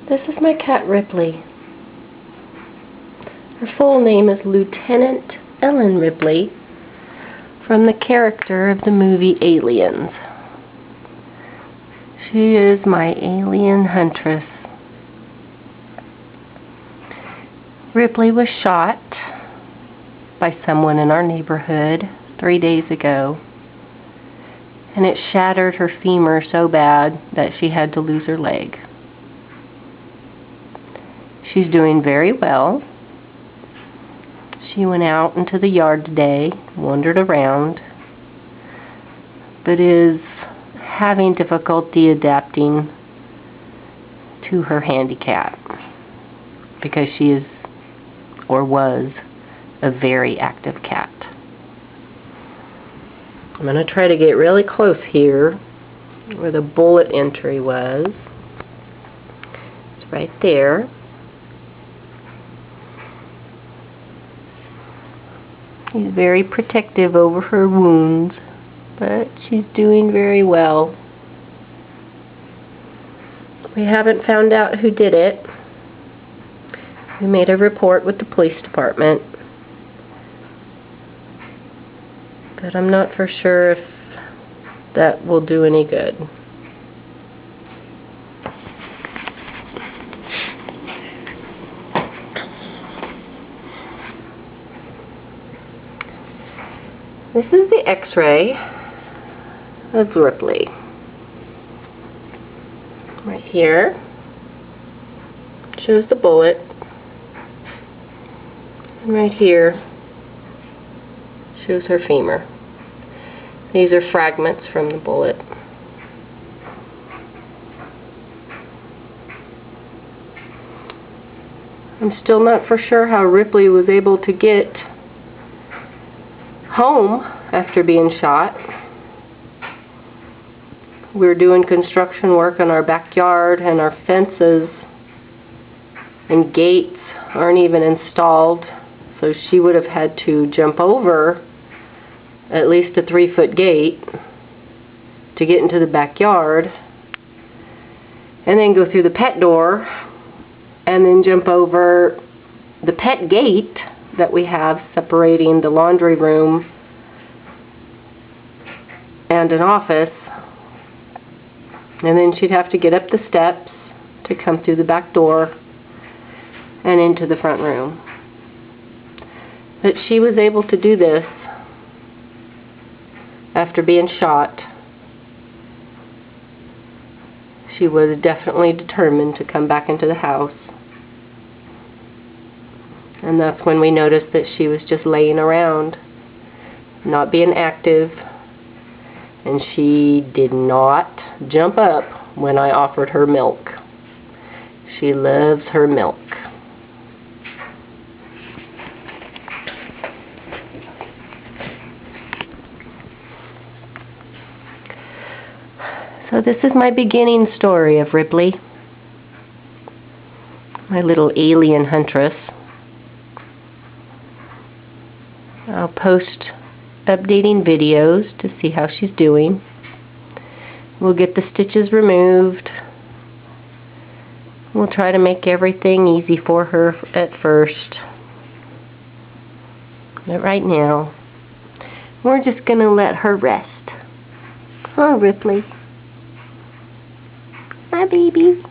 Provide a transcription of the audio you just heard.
This is my cat Ripley. Her full name is Lieutenant Ellen Ripley, from the character of the movie Aliens. She is my alien huntress. Ripley was shot by someone in our neighborhood 3 days ago, and it shattered her femur so bad that she had to lose her leg. She's doing very well. She went out into the yard today, wandered around, but is having difficulty adapting to her handicap because she is, or was, a very active cat. I'm going to try to get really close here where the bullet entry was. It's right there. She's very protective over her wounds, but she's doing very well. We haven't found out who did it. We made a report with the police department, but I'm not for sure if that will do any good. This is the X-ray of Ripley. Right here shows the bullet, and right here shows her femur. These are fragments from the bullet. I'm still not for sure how Ripley was able to get home after being shot. We're doing construction work in our backyard, and our fences and gates aren't even installed, so she would have had to jump over at least a 3-foot gate to get into the backyard, and then go through the pet door, and then jump over the pet gate that we have separating the laundry room and an office, and then she'd have to get up the steps to come through the back door and into the front room. But she was able to do this after being shot. She was definitely determined to come back into the house. And that's when we noticed that she was just laying around, not being active, and she did not jump up when I offered her milk. She loves her milk. So this is my beginning story of Ripley, my little alien huntress. I'll post updating videos to see how she's doing. We'll get the stitches removed. We'll try to make everything easy for her at first. But right now, we're just going to let her rest. Oh, Ripley. My baby.